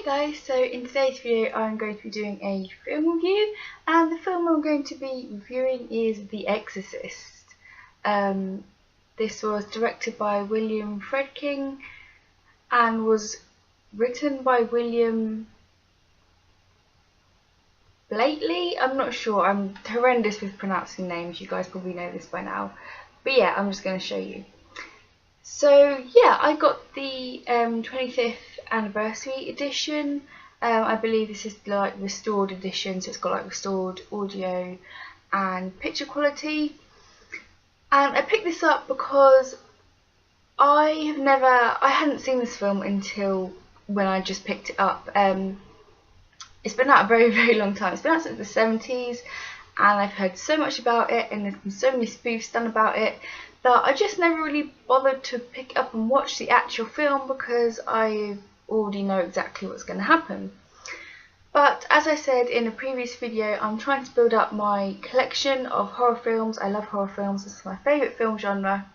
Hey guys, so in today's video I'm going to be doing a film review, and the film I'm going to be reviewing is The Exorcist. This was directed by William Friedkin and was written by William Blately. I'm not sure, I'm horrendous with pronouncing names, you guys probably know this by now. But yeah, I'm just going to show you. So yeah, I got the 25th anniversary edition. I believe this is like restored edition, so it's got like restored audio and picture quality. And I picked this up because I hadn't seen this film until when I just picked it up. It's been out a very long time. It's been out since the 70s, and I've heard so much about it, and there's been so many spoofs done about it, that I just never really bothered to pick up and watch the actual film because I already know exactly what's going to happen. But as I said in a previous video, I'm trying to build up my collection of horror films. I love horror films, it's my favourite film genre.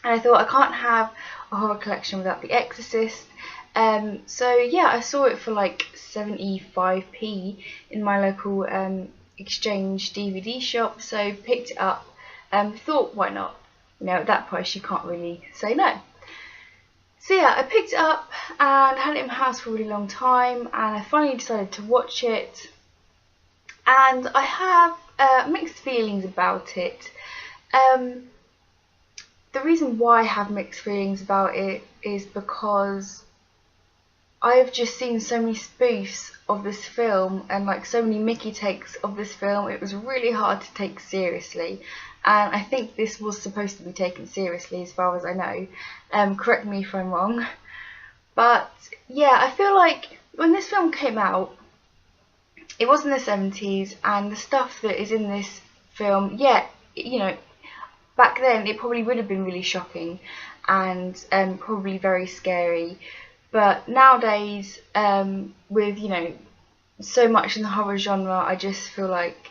And I thought I can't have a horror collection without The Exorcist. So yeah, I saw it for like 75p in my local exchange DVD shop, so picked it up and thought, why not? You know, at that price you can't really say no. So yeah, I picked it up and had it in my house for a really long time, and I finally decided to watch it, and I have mixed feelings about it. The reason why I have mixed feelings about it is because I've just seen so many spoofs of this film and like so many Mickey takes of this film. It was really hard to take seriously, and I think this was supposed to be taken seriously as far as I know. Correct me if I'm wrong, but yeah, I feel like when this film came out, it was in the 70s, and the stuff that is in this film, yeah, you know, back then it probably would have been really shocking and probably very scary. But nowadays, with, you know, so much in the horror genre, I just feel like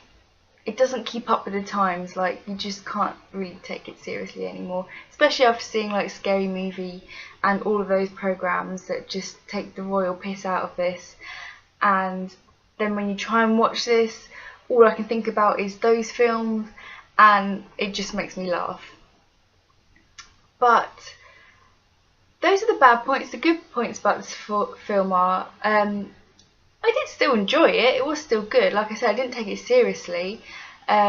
it doesn't keep up with the times. Like, you just can't really take it seriously anymore, especially after seeing like Scary Movie and all of those programs that just take the royal piss out of this. And then when you try and watch this, all I can think about is those films, and it just makes me laugh. But those are the bad points. The good points about this film are, I did still enjoy it. It was still good. Like I said, I didn't take it seriously, but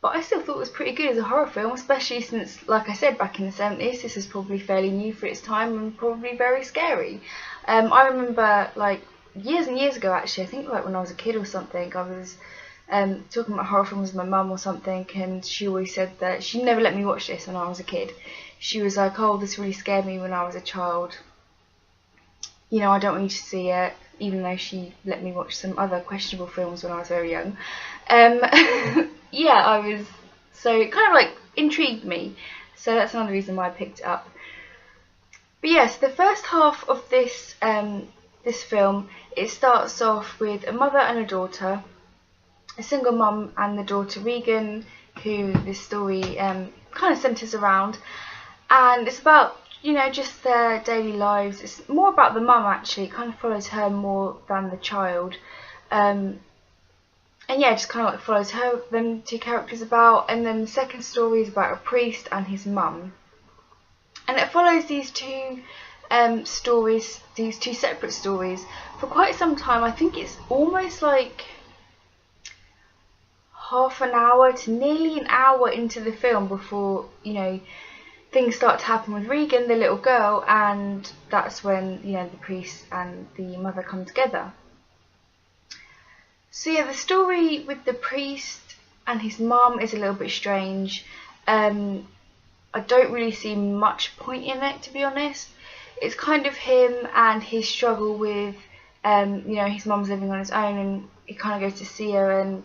I still thought it was pretty good as a horror film, especially since, like I said, back in the 70s, this is probably fairly new for its time and probably very scary. I remember, like, years and years ago, actually, I think like when I was a kid or something, I was talking about horror films with my mum or something, and she always said that she never let me watch this when I was a kid. She was like, oh, this really scared me when I was a child. You know, I don't want you to see it, even though she let me watch some other questionable films when I was very young. Yeah, so it kind of like intrigued me. So that's another reason why I picked it up. But yes, the first half of this this film, it starts off with a mother and a daughter, a single mum and the daughter Regan, who this story kind of centres around. And it's about, you know, just their daily lives. It's more about the mum, actually. It kind of follows her more than the child. And yeah, just kind of like follows them two characters about. And then the second story is about a priest and his mum. And it follows these two stories, these two separate stories, for quite some time. I think it's almost like half an hour to nearly an hour into the film before, you know, things start to happen with Regan, the little girl, and that's when, you know, the priest and the mother come together. So yeah, the story with the priest and his mum is a little bit strange. I don't really see much point in it, to be honest. It's kind of him and his struggle with, you know, his mum's living on his own, and he kind of goes to see her, and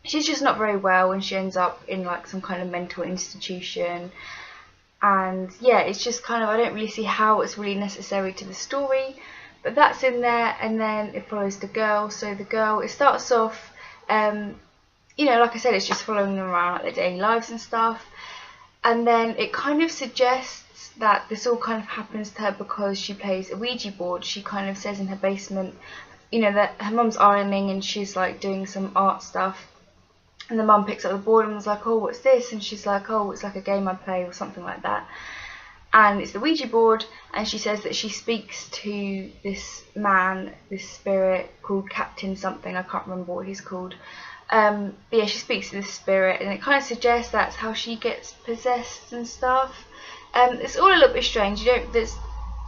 she's just not very well, and she ends up in like some kind of mental institution. And yeah, it's just kind of, I don't really see how it's really necessary to the story, but that's in there. And then it follows the girl. So the girl, it starts off, you know, like I said, it's just following them around, like their daily lives and stuff. And then it kind of suggests suggests that this all kind of happens to her because she plays a Ouija board. She kind of says in her basement, you know, that her mum's ironing and she's like doing some art stuff, and the mum picks up the board and was like, oh, what's this? And she's like, oh, it's like a game I play or something like that. And it's the Ouija board, and she says that she speaks to this man, this spirit called Captain something, I can't remember what he's called. But yeah, she speaks to this spirit, and it kind of suggests that's how she gets possessed and stuff. It's all a little bit strange. You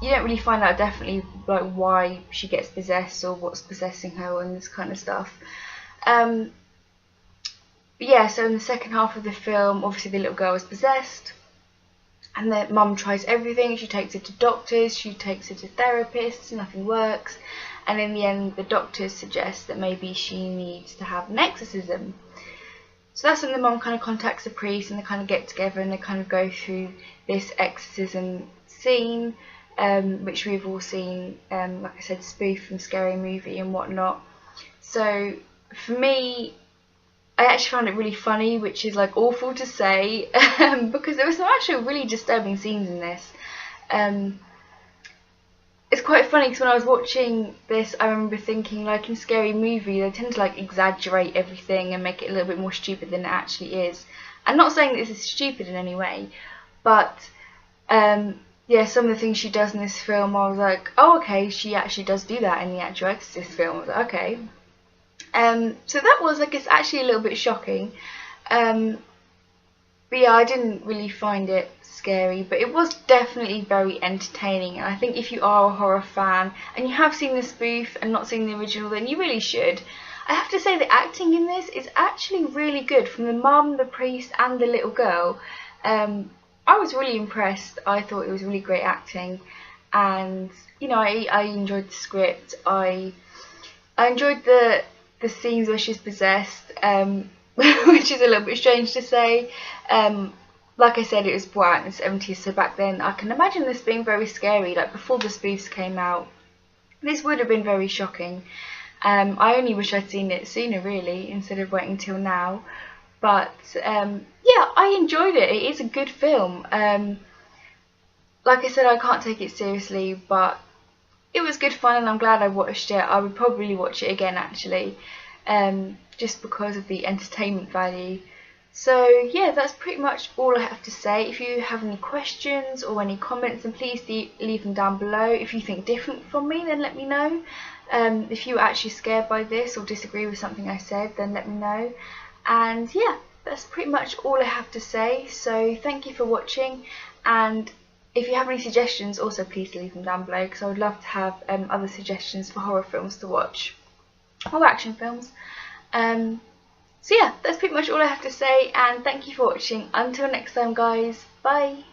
don't really find out definitely like why she gets possessed or what's possessing her and this kind of stuff. But yeah, so in the second half of the film, obviously the little girl is possessed, and the mum tries everything. She takes her to doctors, she takes her to therapists, nothing works, and in the end the doctors suggest that maybe she needs to have an exorcism. So that's when the mum kind of contacts the priest, and they kind of get together and they kind of go through this exorcism scene, which we've all seen, like I said, spoofed from Scary Movie and whatnot. So for me, I actually found it really funny, which is like awful to say, because there were some actually really disturbing scenes in this. It's quite funny because when I was watching this, I remember thinking, like in Scary Movie, they tend to like exaggerate everything and make it a little bit more stupid than it actually is. I'm not saying this is stupid in any way, but yeah, some of the things she does in this film, I was like, oh, okay, she actually does do that in the actual Exorcist film. I was like, okay. So that was, I guess, actually a little bit shocking. But yeah, I didn't really find it scary, but it was definitely very entertaining. And I think if you are a horror fan and you have seen the spoof and not seen the original, then you really should. I have to say the acting in this is actually really good, from the mum, the priest and the little girl. I was really impressed. I thought it was really great acting, and you know, I enjoyed the script. I enjoyed the scenes where she's possessed, which is a little bit strange to say. Like I said, it was brought out in the 70s, so back then I can imagine this being very scary. Like before the spoofs came out, this would have been very shocking. I only wish I'd seen it sooner, really, instead of waiting till now. But yeah, I enjoyed it. It is a good film. Like I said, I can't take it seriously, but it was good fun, and I'm glad I watched it. I would probably watch it again, actually, just because of the entertainment value. So yeah, that's pretty much all I have to say. If you have any questions or any comments, then please leave them down below. If you think different from me, then let me know. If you were actually scared by this or disagree with something I said, then let me know. And yeah, that's pretty much all I have to say. So thank you for watching, and if you have any suggestions, also please leave them down below, because I would love to have other suggestions for horror films to watch, or action films. So yeah, that's pretty much all I have to say, and thank you for watching. Until next time, guys, bye.